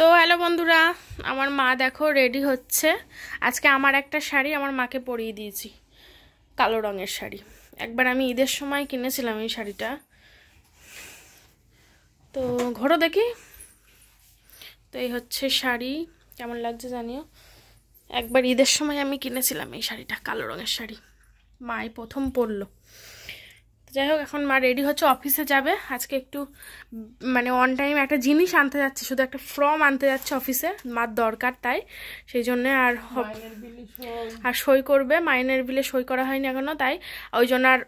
তো হ্যালো বন্ধুরা, আমার মা দেখো রেডি হচ্ছে। আজকে আমার একটা শাড়ি আমার মাকে পরিয়ে দিয়েছি, কালো রঙের শাড়ি। একবার আমি ঈদের সময় কিনেছিলাম এই শাড়িটা। তো ঘোরো দেখি। তো এই হচ্ছে শাড়ি, কেমন লাগছে জানিও। একবার ঈদের সময় আমি কিনেছিলাম এই শাড়িটা, কালো রঙের শাড়ি। মাই প্রথম পরলো। যাই হোক, এখন মা রেডি হচ্ছে, অফিসে যাবে আজকে। একটু মানে অন টাইম একটা জিনিস আনতে যাচ্ছে, শুধু একটা ফর্ম আনতে যাচ্ছে অফিসে, মার দরকার তাই। সেই জন্য আর সই করবে, মাইনের বিলে সই করা হয়নি এখনো, তাই ওই জন্য আর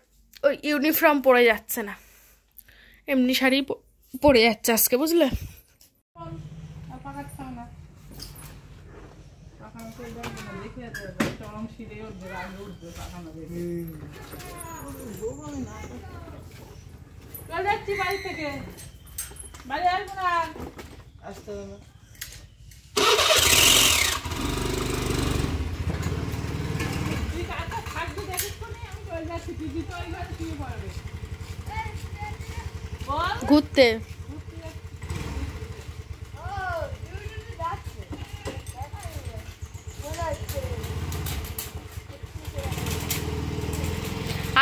ওই ইউনিফর্ম পরে যাচ্ছে না, এমনি শাড়ি পরে যাচ্ছে আজকে, বুঝলে। যাচ্ছি বাড়ি থেকে, বাড়ি আসবো না, আসতে হবে। ঘুরতে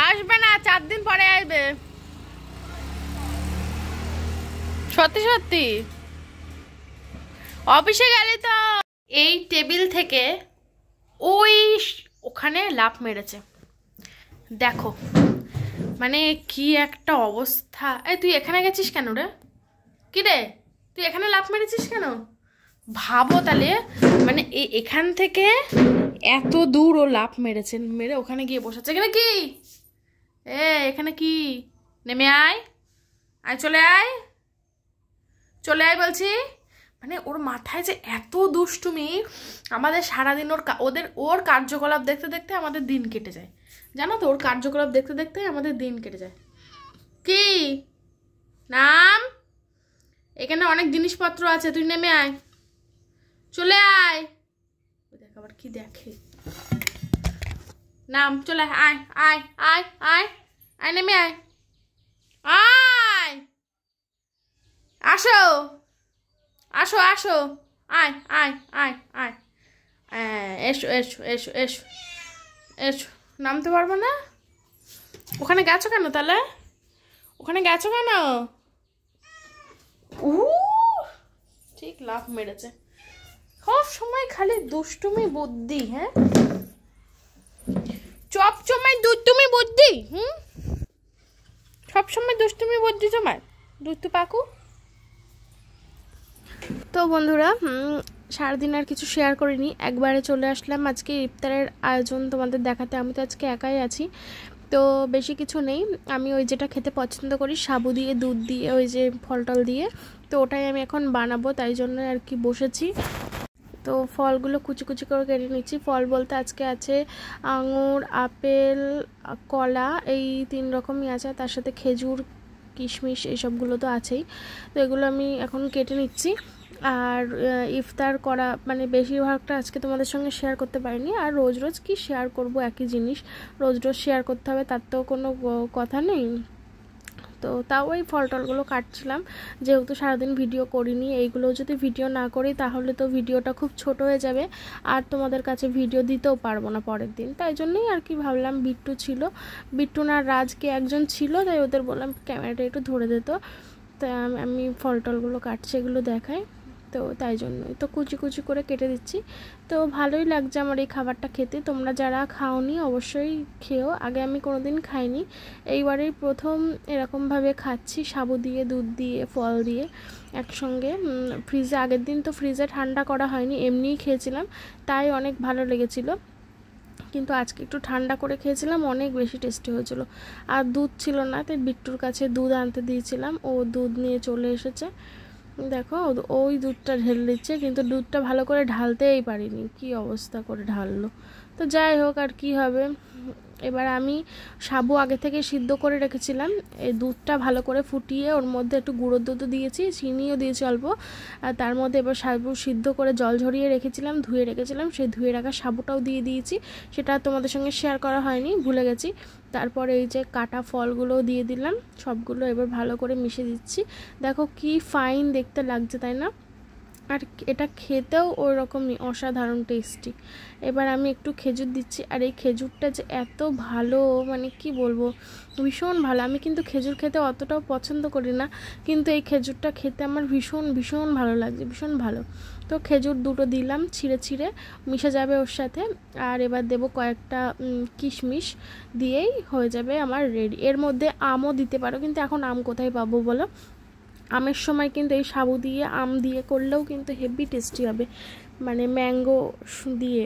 আসবে না, 4 দিন পরে আসবে। সত্যি সত্যি অফিসে গেলে তো এই টেবিল থেকে ওখানে লাফ মেরেছে, দেখো মানে কি একটা অবস্থা। এই তুই এখানে গেছিস কেন রে? কি রে, তুই এখানে লাফ মেরেছিস কেন? ভাবো তাহলে, মানে এখান থেকে এত দূর ও লাফ মেরেছে, মেরে ওখানে গিয়ে বসেছে। এখানে কি এখানে কি? নেমে আয়, আয় চলে আয়, চলে আয় বলছি। মানে ওর মাথায় যে এত দুষ্টুমি, আমাদের সারাদিন ওর কার্যকলাপ দেখতে দেখতে আমাদের দিন কেটে যায়, জানো তো। ওর কার্যকলাপ দেখতে দেখতে আমাদের দিন কেটে যায়। কি নাম? এখানে অনেক জিনিসপত্র আছে, তুই নেমে আয়, চলে আয়। দেখ আবার কি দেখে। নাম, চলে আয়, আয় আয় আয় আয়, নেমে আয়, আয়, আসো আসো আসো, আয় আয় আয় আয়, এসো এসো এসো এসো এসো। নামতে পারবো না? ওখানে গেছো কেন তাহলে? ওখানে গেছো কেন? ঠিক লাফ মেরেছে। সব সময় খালি দুষ্টুমি বুদ্ধি। হ্যাঁ, সব সময় দুষ্টুমি বুদ্ধি। সব সময় দুষ্টুমি বুদ্ধি তোমার, দুষ্টু পাকু। তো বন্ধুরা, সারাদিন আর কিছু শেয়ার করিনি, একবারে চলে আসলাম আজকে ইফতারের আয়োজন তোমাদের দেখাতে। আমি তো আজকে একাই আছি, তো বেশি কিছু নেই। আমি ওই যেটা খেতে পছন্দ করি, সাবু দিয়ে দুধ দিয়ে, ওই যে ফল টল দিয়ে, তো ওটাই আমি এখন বানাবো, তাই জন্য আর কি বসেছি। তো ফলগুলো কুচি কুচি করে কেটে নিচ্ছি। ফল বলতে আজকে আছে আঙুর, আপেল, কলা, এই 3 রকমই আছে, তার সাথে খেজুর, কিশমিশ, এইসবগুলো তো আছেই। তো এগুলো আমি এখন কেটে নিচ্ছি। আর ইফতার করা মানে বেশিরভাগটা আজকে তোমাদের সঙ্গে শেয়ার করতে পারিনি। আর রোজ রোজ কি শেয়ার করব একই জিনিস, রোজ রোজ শেয়ার করতে হবে তার তো কোনো কথা নেই। তো তাও ওই ফল টলগুলো কাটছিলাম, যেহেতু সারাদিন ভিডিও করিনি। এইগুলো যদি ভিডিও না করি তাহলে তো ভিডিওটা খুব ছোট হয়ে যাবে, আর তোমাদের কাছে ভিডিও দিতেও পারবো না পরের দিন। তাই জন্যই আর কি ভাবলাম, বিট্টু ছিল, বিট্টু না রাজকে একজন ছিল, তাই ওদের বললাম ক্যামেরাটা একটু ধরে দিত। তাই আমি ফল টলগুলো কাটছি, এগুলো দেখাই, তো তাই জন্যই তো কুচি কুচি করে কেটে দিচ্ছি। তো ভালোই লাগছে আমার এই খাবারটা খেতে। তোমরা যারা খাওনি অবশ্যই খেও, আগে আমি কোনোদিন খাইনি, এইবারেই প্রথম এরকমভাবে খাচ্ছি, সাবু দিয়ে, দুধ দিয়ে, ফল দিয়ে একসঙ্গে। ফ্রিজে আগের দিন তো ফ্রিজে ঠান্ডা করা হয়নি, এমনিই খেয়েছিলাম, তাই অনেক ভালো লেগেছিলো। কিন্তু আজকে একটু ঠান্ডা করে খেয়েছিলাম, অনেক বেশি টেস্টি হয়েছিল। আর দুধ ছিল না, তাই বিট্টুর কাছে দুধ আনতে দিয়েছিলাম, ও দুধ নিয়ে চলে এসেছে। দেখো ওই দুধটা ঢেলে দিচ্ছে, কিন্তু দুধটা ভালো করে ঢালতেই পারিনি, কি অবস্থা করে ঢাললো। তো যাই হোক, আর কি হবে। এবার আমি সাবু আগে থেকে সিদ্ধ করে রেখেছিলাম, এই দুধটা ভালো করে ফুটিয়ে ওর মধ্যে একটু গুঁড়োর দুধও দিয়েছি, চিনিও দিয়েছি অল্প, আর তার মধ্যে এবার সাবু সিদ্ধ করে জল ঝরিয়ে রেখেছিলাম, ধুয়ে রেখেছিলাম, সেই ধুয়ে রাখা সাবুটাও দিয়ে দিয়েছি। সেটা তোমাদের সঙ্গে শেয়ার করা হয়নি, ভুলে গেছি। তারপর এই যে কাটা ফলগুলোও দিয়ে দিলাম, সবগুলো এবার ভালো করে মিশিয়ে দিচ্ছি। দেখো কি ফাইন দেখতে লাগছে, তাই না? আর এটা খেতেও ওই রকমই অসাধারণ টেস্টি। এবার আমি একটু খেজুর দিচ্ছি, আর এই খেজুরটা যে এত ভালো মানে কি বলবো, ভীষণ ভালো। আমি কিন্তু খেজুর খেতে অতটাও পছন্দ করি না, কিন্তু এই খেজুরটা খেতে আমার ভীষণ ভীষণ ভালো লাগছে, ভীষণ ভালো। তো খেজুর দুটো দিলাম, ছিঁড়ে ছিঁড়ে মিশে যাবে ওর সাথে। আর এবার দেবো কয়েকটা কিশমিশ, দিয়েই হয়ে যাবে আমার রেডি। এর মধ্যে আমও দিতে পারো, কিন্তু এখন আম কোথায় পাবো বলো? আমের সময় কিন্তু এই সাবু দিয়ে আম দিয়ে করলেও কিন্তু হেভি টেস্টি হবে, মানে ম্যাঙ্গো দিয়ে,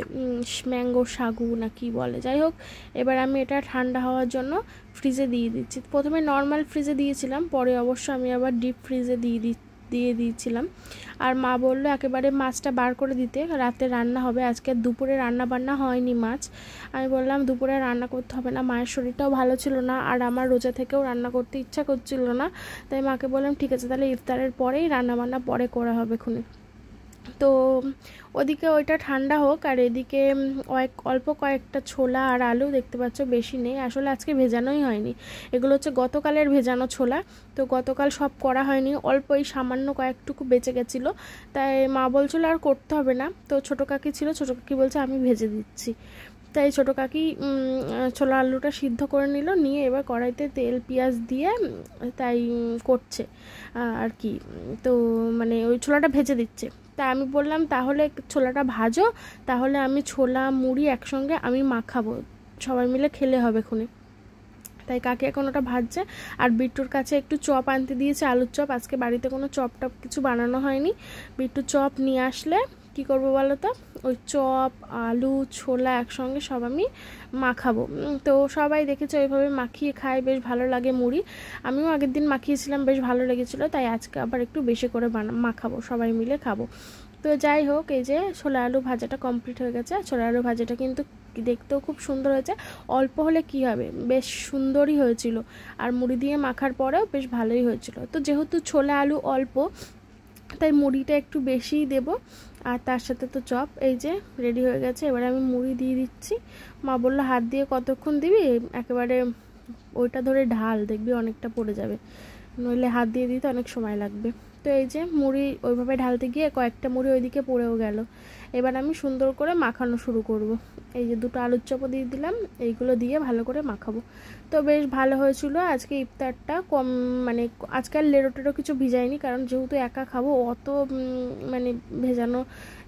ম্যাঙ্গো সাগু না কি বলে, যাই হোক। এবার আমি এটা ঠান্ডা হওয়ার জন্য ফ্রিজে দিয়ে দিচ্ছি। প্রথমে নর্মাল ফ্রিজে দিয়েছিলাম, পরে অবশ্য আমি আবার ডিপ ফ্রিজে দিয়ে দিয়েছিলাম। আর মা বললো একেবারে মাছটা বার করে দিতে, রাতে রান্না হবে। আজকে দুপুরে রান্না বান্না হয়নি মাছ। আমি বললাম দুপুরে রান্না করতে হবে না, মায়ের শরীরটাও ভালো ছিল না, আর আমার রোজা থেকেও রান্না করতে ইচ্ছা করছিল না। তাই মাকে বললাম ঠিক আছে, তাহলে ইফতারের পরেই রান্না বান্না পরে করা হবে খুনে। তো ওদিকে ওইটা ঠান্ডা হোক, আর এদিকে অল্প কয়েকটা ছোলা আর আলু দেখতে পাচ্ছ, বেশি নেই আসলে, আজকে ভেজানোই হয়নি। এগুলো হচ্ছে গতকালের ভেজানো ছোলা, তো গতকাল সব করা হয়নি, অল্প এই সামান্য কয়েকটুকু বেঁচে গেছিলো। তাই মা বলছিল আর করতে হবে না, তো ছোটো কাকি ছিল, ছোটো কাকি বলছে আমি ভেজে দিচ্ছি। তাই ছোটো কাকি ছোলা আলুটা সিদ্ধ করে নিল, নিয়ে এবার কড়াইতে তেল পেঁয়াজ দিয়ে তাই করছে আর কি। তো মানে ওই ছোলাটা ভেজে দিচ্ছে। তাই আমি বললাম তাহলে ছোলাটা ভাজো, তাহলে আমি ছোলা মুড়ি একসঙ্গে আমি মাখাবো, সবাই মিলে খেলে হবে খুনে। তাই কাকি এখন ওটা ভাজছে। আর বিট্টুর কাছে একটু চপ আনতে দিয়েছে, আলুর চপ। আজকে বাড়িতে কোনো চপ টপ কিছু বানানো হয়নি। বিট্টু চপ নিয়ে আসলে কি করবো বলো তো, ওই চপ আলু ছোলা একসঙ্গে সব আমি মাখাবো। তো সবাই দেখেছে ওইভাবে মাখিয়ে খায়, বেশ ভালো লাগে মুড়ি। আমিও আগের দিন মাখিয়েছিলাম, বেশ ভালো লেগেছিলো, তাই আজকে আবার একটু বেশি করে মাখাবো, সবাই মিলে খাবো। তো যাই হোক, এই যে ছোলা আলু ভাজাটা কমপ্লিট হয়ে গেছে। ছোলা আলু ভাজাটা কিন্তু দেখতেও খুব সুন্দর হয়েছে, অল্প হলে কি হবে, বেশ সুন্দরই হয়েছিল। আর মুড়ি দিয়ে মাখার পরেও বেশ ভালোই হয়েছিল। তো যেহেতু ছোলা আলু অল্প, তাই মুড়িটা একটু বেশিই দেব, আর তার সাথে তো চপ। এই যে রেডি হয়ে গেছে, এবার আমি মুড়ি দিয়ে দিচ্ছি। মা বললো হাত দিয়ে কতক্ষণ দিবি, একেবারে ওইটা ধরে ঢাল, দেখবি অনেকটা পড়ে যাবে, নইলে হাত দিয়ে দিতে অনেক সময় লাগবে। তো এই যে মুড়ি ওইভাবে ঢালতে গিয়ে কয়েকটা মুড়ি ওইদিকে পড়েও গেল। এবার আমি সুন্দর করে মাখানো শুরু করব। এই যে দুটো আলুর চপও দিয়ে দিলাম, এইগুলো দিয়ে ভালো করে মাখাবো। তো বেশ ভালো হয়েছিল আজকে ইফতারটা। কম মানে আজকাল লেরো টেরো কিছু ভিজাইনি, কারণ যেহেতু একা খাবো, অত মানে ভেজানো,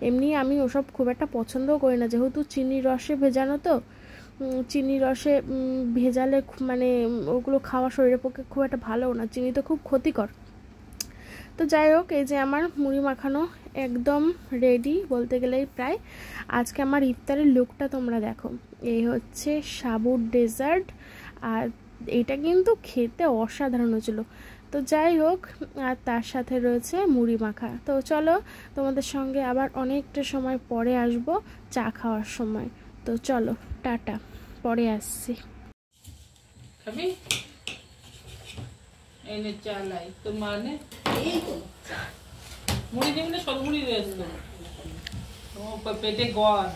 এমনি আমি ওসব খুব একটা পছন্দও করি না, যেহেতু চিনির রসে ভেজানো, তো চিনি রসে ভেজালে মানে ওগুলো খাওয়া শরীরের পক্ষে খুব একটা ভালো না, চিনি তো খুব ক্ষতিকর। তো যাই হোক, এই যে আমার মুড়ি মাখানো একদম রেডি বলতে গেলেই প্রায়। আজকে আমার ইফতারের লুকটা তোমরা দেখো, এই হচ্ছে সাবুর ডেজার্ট, আর এটা কিন্তু খেতে অসাধারণ হয়েছিল। তো যাই হোক, আর তার সাথে রয়েছে মুড়ি মাখা। তো চলো তোমাদের সঙ্গে আবার অনেকটা সময় পরে আসবো চা খাওয়ার সময়। তো চলো টাটা, পরে আসছি। এনে চালাই তো মানে মুড়ি দিবি, সব মুড়ি রয়েছে পেটে গড়,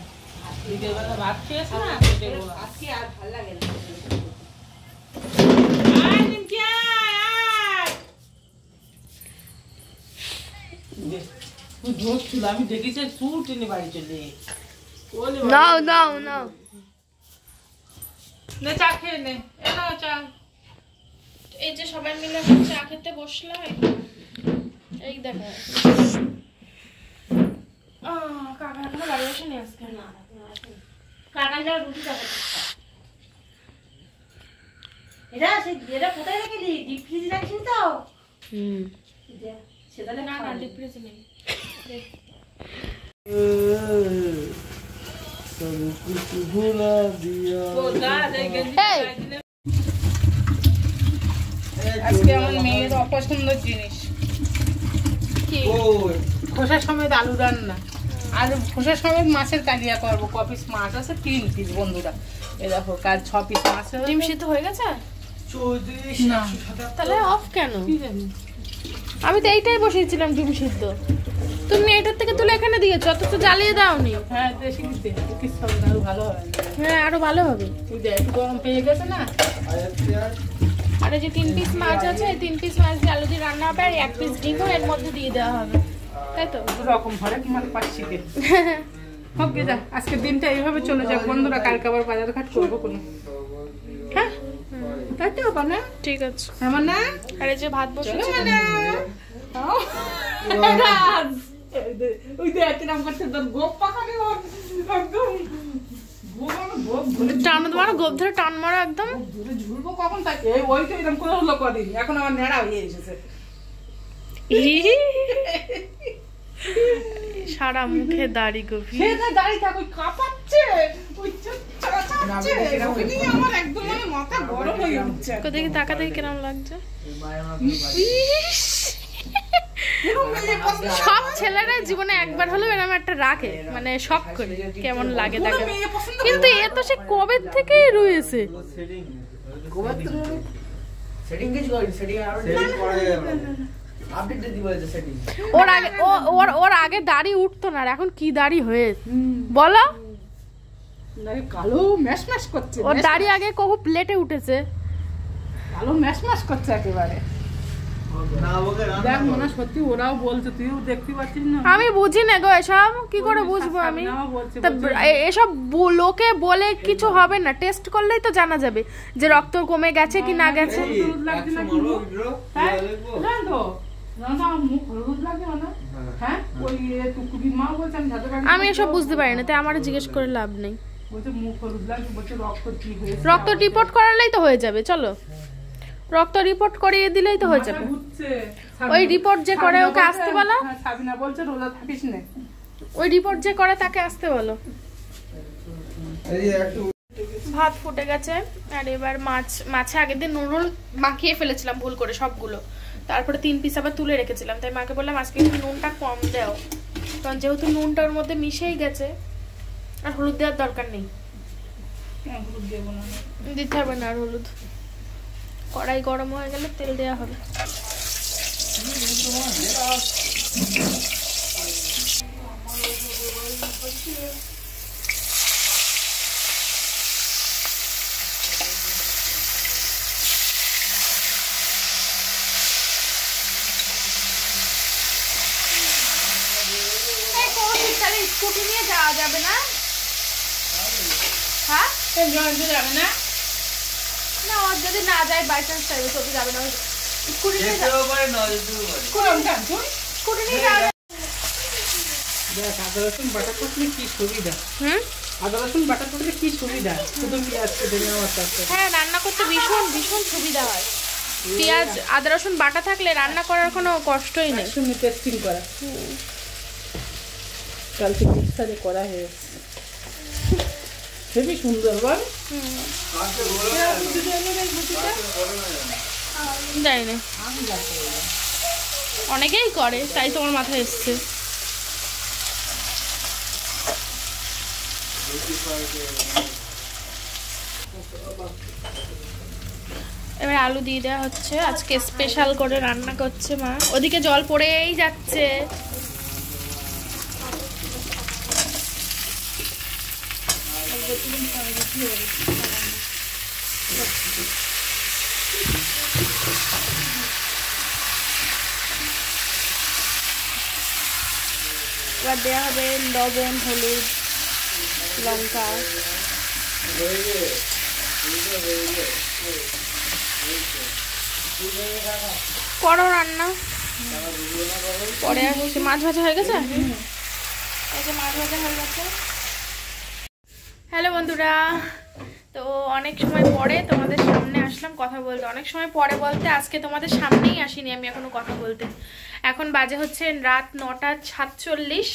দিদির বেলা ভাত খেয়েছে না, পেটে গড় আজকে আর ভালো লাগে না। আমি দেখেছি সুট এনে বাড়ি চলে নে চা খেয়ে নে, এনাও চা। এই যে সবাই মিলে চা খেতে বসলাম, এই দেখো কাকা এখনো বাড়ি আসেনি আজকে, না কাকা যা রুটি চা করতে, এটা এটা কোথায় রেখেলি? ডিপ ফ্রিজ রাখিস তো? সেটা না না ডিপ ফ্রিজ নেই। আজকে আমার মেয়ের অপছন্দের জিনিস খোসা সমেত আলু রান্না, আলু খোসা সমেত মাছের কালিয়া করবো। ক পিস মাছ আছে, 3 পিস বন্ধুরা, এ দেখো কাল 6 পিস মাছ। ডিম সিদ্ধ হয়ে গেছে? তাহলে অফ কেন? আমি তো এইটাই বসিয়েছিলাম ডিম সিদ্ধ, তুমি এটার থেকে তুলে এখানে দিয়েছো, অথচ জ্বালিয়ে দাওনি। হ্যাঁ দেশি দিতে আরো ভালো হবে। হ্যাঁ আরো ভালো হবে, একটু গরম পেয়ে গেছে না। আর এই যে 3 পিস মাছ আছে, এই 3 পিস মাছ দিয়ে আলু দিয়ে রান্না হবে, আর 1 পিস ডিমও এর মধ্যে দিয়ে দেওয়া হবে। তাই তো রকম ভরে কি মানে পাচ্ছি কে হোক গে যা, আজকের দিনটা এইভাবে চলে যাক বন্ধুরা, কালকে আবার বাজার ঘাট করবো কোনো। হ্যাঁ তাই তো বানা, ঠিক আছে। আমার না আরে যে ভাত বসেছে ওই যে একরাম করতে তোর গোপ পাখানে একদম টান মারো, গোপ ধরে টান মারো একদম। ঝুলবো কখন থাকে, ওই তো এরকম করে হলো কদিন, এখন আমার নেড়া হয়ে এসেছে সারা মুখে দাড়ি গভীর। সে না দাঁড়িয়ে থাক, ওই কাঁপাচ্ছে, ওই চাচাচ্ছে, ওকে নিয়ে আমার একদম মানে মাথা গরম হয়ে উঠছে। দেখি তাকা দেখি কিরম লাগছে। সব ছেলেরা জীবনে একবার হলেও এরকম একটা রাখে, মানে শখ করে কেমন লাগে দেখে, কিন্তু এ তো সে কবে থেকেই রয়েছে। ওর আগে দাড়ি উঠতো না, আর এখন কি দাড়ি হয়ে বলো। কালো ম্যাশ ম্যাশ করছে, ওর দাড়ি আগে কবু প্লেটে উঠেছে, কালো ম্যাশ ম্যাশ করছে একেবারে। দেখ মনে সত্যি ওরাও বলছে, তুইও দেখতে পাচ্ছিস না। আমি বুঝি না গো এসব, কি করে বুঝবো আমি? এসব লোকে বলে কিছু হবে না, টেস্ট করলেই তো জানা যাবে যে রক্ত কমে গেছে কি না গেছে। আমি এসব বুঝতে পারি না, তাই আমার জিজ্ঞেস করে লাভ নেই। রক্ত রিপোর্ট করালেই তো হয়ে যাবে, চলো রক্ত রিপোর্ট করিয়ে দিলেই তো হয়ে যাবে। ওই রিপোর্ট যে করে ওকে আসতে বলো, সাবিনা বলছে রোজা থাকিস না, ওই রিপোর্ট যে করে তাকে আসতে বলো। ভাত ফুটে গেছে, আর এবার মাছে আগের দিন নুন মাখিয়ে ফেলেছিলাম ভুল করে সবগুলো, তারপরে 3 পিস আবার তুলে রেখেছিলাম, তাই মাকে বললাম আজকে একটু নুনটা কম দাও, কারণ যেহেতু নুনটা ওর মধ্যে মিশেই গেছে আর হলুদ দেওয়ার দরকার নেই। দিতে হবে না আর হলুদ, কড়াই গরম হয়ে গেলে তেল দেওয়া হবে। স্কুটি নিয়ে যাওয়া যাবে না? হ্যাঁ যাবে না, না ওর যদি না যায় বাই চান্স চাইবে চলতে যাবে না, স্কুটি নিয়ে যাওয়া। আদা রসুন বাটা করলে কি সুবিধা, আদা রসুন বাটা করলে কি সুবিধা, শুধু পেঁয়াজ কেটে নেওয়া। হ্যাঁ রান্না করতে ভীষণ ভীষণ সুবিধা হয়, পেঁয়াজ আদা রসুন বাটা থাকলে রান্না করার কোনো কষ্টই নেই। একসঙ্গে টেস্টিং করা, কালকে মিক্সারে করা হয়েছে, হেবি সুন্দর বল। জানি না, অনেকেই করে, তাই তোমার মাথায় এসছে। এবার আলু দিয়ে দেওয়া হচ্ছে, আজকে স্পেশাল করে রান্না করছে মা। ওদিকে জল পড়েই যাচ্ছে, এবার দেওয়া হবে লবণ, হলুদ, লঙ্কা। করো রান্না, পরে আসছি। মাছ ভাজা হয়ে গেছে, এই যে মাছ ভাজা হয়ে গেছে। হ্যালো বন্ধুরা, তো অনেক সময় পরে তোমাদের সামনে আসলাম কথা বলতে। অনেক সময় পরে বলতে আজকে তোমাদের সামনেই আসিনি আমি এখনো কথা বলতে। এখন বাজে হচ্ছে রাত 9:47,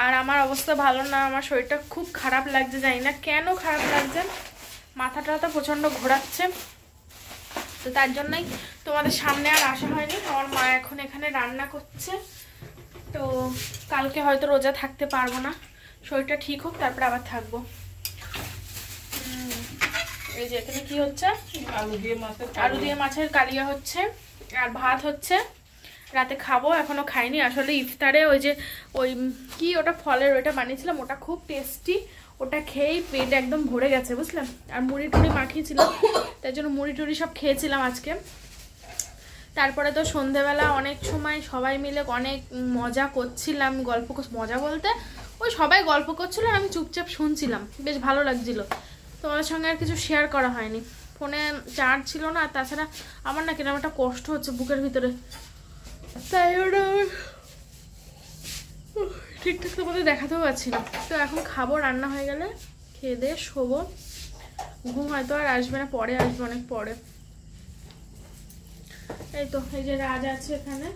আর আমার অবস্থা ভালো না, আমার শরীরটা খুব খারাপ লাগছে, জানি না কেন খারাপ লাগছে, মাথাটা তো প্রচণ্ড ঘোরাচ্ছে, তো তার জন্যই তোমাদের সামনে আর আসা হয়নি। আমার মা এখন এখানে রান্না করছে, তো কালকে হয়তো রোজা থাকতে পারবো না, শরীরটা ঠিক হোক তারপরে আবার থাকবো। এই যে এখানে কি হচ্ছে, আলু দিয়ে মাছের কালিয়া হচ্ছে, আর ভাত হচ্ছে, রাতে খাবো, এখনো খাইনি। আসলে ইফতারে ওই কি ওটা ফলের ওটা বানিয়েছিলাম, ওটা খুব টেস্টি, ওটা খেয়েই পেট একদম ভরে গেছে বুঝলাম। আর মুড়ি টুড়ি মাখিয়েছিলাম, তাই জন্য মুড়ি টুড়ি সব খেয়েছিলাম আজকে, তারপরে তো সন্ধেবেলা অনেক সময় সবাই মিলে অনেক মজা করছিলাম, মজা বলতে ওই সবাই গল্প করছিল আর আমি চুপচাপ শুনছিলাম, বেশ ভালো লাগছিল। তোমাদের সঙ্গে আর কিছু শেয়ার করা হয়নি, ফোনে চার্জ ছিল না। আর তাছাড়া আমার না কিরকম একটা কষ্ট হচ্ছে বুকের ভিতরে, তাই ওটা ঠিকঠাক তোমাদের দেখাতেও পারছি না। তো এখন খাবো, রান্না হয়ে গেলে খেয়ে দিয়ে শোবো। ঘুম হয়তো আর আসবে না, পরে আসবে, অনেক পরে। এই তো এই যে রাজ আছে এখানে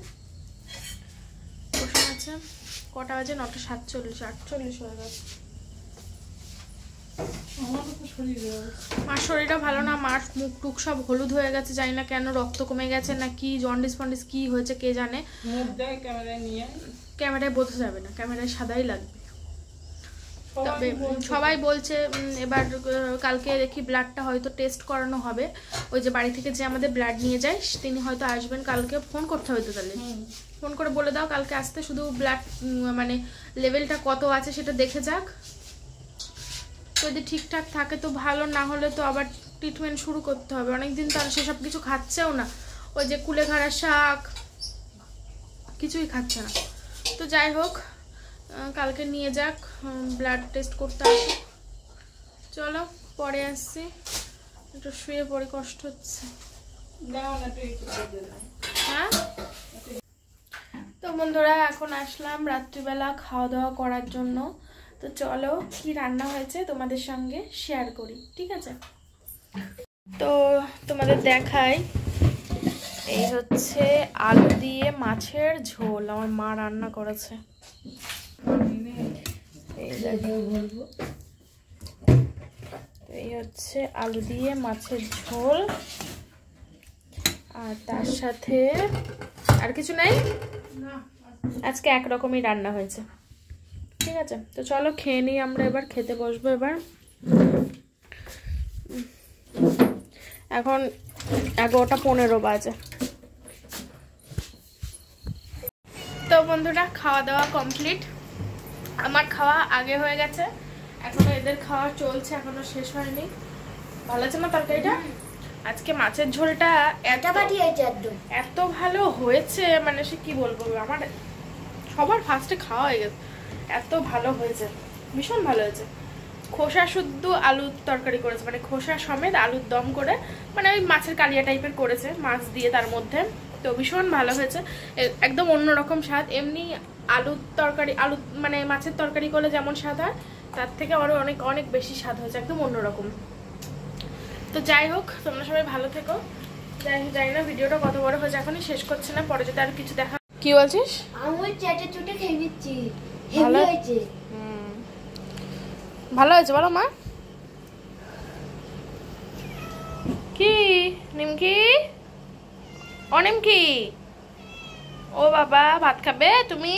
বসে আছে। কটা বাজে? 9:47, 48 হয়ে গেছে। মার শরীরটা ভালো না, মার মুখ টুক সব হলুদ হয়ে গেছে, জানি না কেন, রক্ত কমে গেছে না কি, জন্ডিস ফন্ডিস কি হয়েছে কে জানে। ক্যামেরায় বোঝা যাবে না, ক্যামেরায় সাদাই লাগবে। তবে সবাই বলছে এবার কালকে দেখি ব্লাডটা হয়তো টেস্ট করানো হবে। ওই যে বাড়ি থেকে যে আমাদের ব্লাড নিয়ে যায় তিনি হয়তো আসবেন কালকে, ফোন করতে হয়তো, তাহলে ফোন করে বলে দাও কালকে আসতে, শুধু ব্লাড মানে লেভেলটা কত আছে সেটা দেখে যাক। যদি ঠিকঠাক থাকে তো ভালো, না হলে তো আবার ট্রিটমেন্ট শুরু করতে হবে। অনেকদিন তো আর সেসব কিছু খাচ্ছেও না, ওই যে কুলেখাড়া শাক কিছুই খাচ্ছে না। তো যাই হোক, কালকে নিয়ে যাক, ব্লাড টেস্ট করতে আসুক। চলো পরে আসছি, একটু শুয়ে পড়ে, কষ্ট হচ্ছে। হ্যাঁ তো বন্ধুরা, এখন আসলাম রাত্রিবেলা খাওয়া দাওয়া করার জন্য। তো চলো কি রান্না হয়েছে তোমাদের সঙ্গে শেয়ার করি, ঠিক আছে? তো তোমাদের দেখাই, এই হচ্ছে আলু দিয়ে মাছের ঝোল আমার মা রান্না করেছে। এই হচ্ছে আলু দিয়ে মাছের ঝোল, আর তার সাথে আর কিছু নাই, আজকে একরকমই রান্না হয়েছে, ঠিক আছে? তো চলো খেয়ে নিই আমরা, এবার খেতে বসবো। এবার এখন 11:15 বাজে। তো বন্ধুরা, খাওয়া দাওয়া কমপ্লিট, আমার খাওয়া আগে হয়ে গেছে, এখনো এদের খাওয়া চলছে, এখনো শেষ হয়নি। ভালো আছে না তরকারিটা? আজকে মাছের ঝোলটা এত ভালো হয়েছে, মানে সে কি বলবো, আমার সবার ফার্স্টে খাওয়া হয়ে গেছে, এত ভালো হয়েছে, ভীষণ ভালো হয়েছে। খোসা শুদ্ধ আলুর তরকারি করেছে, মানে খোসা সমেত আলুর দম করে, মানে ওই মাছের কালিয়া টাইপের করেছে মাছ দিয়ে তার মধ্যে। তো ভীষণ ভালো হয়েছে, একদম অন্যরকম স্বাদ। এমনি আলুর তরকারি, আলু মানে মাছের তরকারি করলে যেমন স্বাদ হয় তার থেকে আরও অনেক অনেক বেশি স্বাদ হয়েছে, একদম অন্যরকম। তো যাই হোক, তোমরা সবাই ভালো থেকো। জানি না ভিডিওটা কত বড় হয়েছে, এখনই শেষ করছি না, পরে যদি আর কিছু দেখা। কি বলছিস? আমি চেটে চুটে খেয়ে নিচ্ছি, ভালো হয়েছে। ভালো হয়েছে বলো মা? কি নিমকি? ও নিমকি, ও বাবা ভাত খাবে তুমি?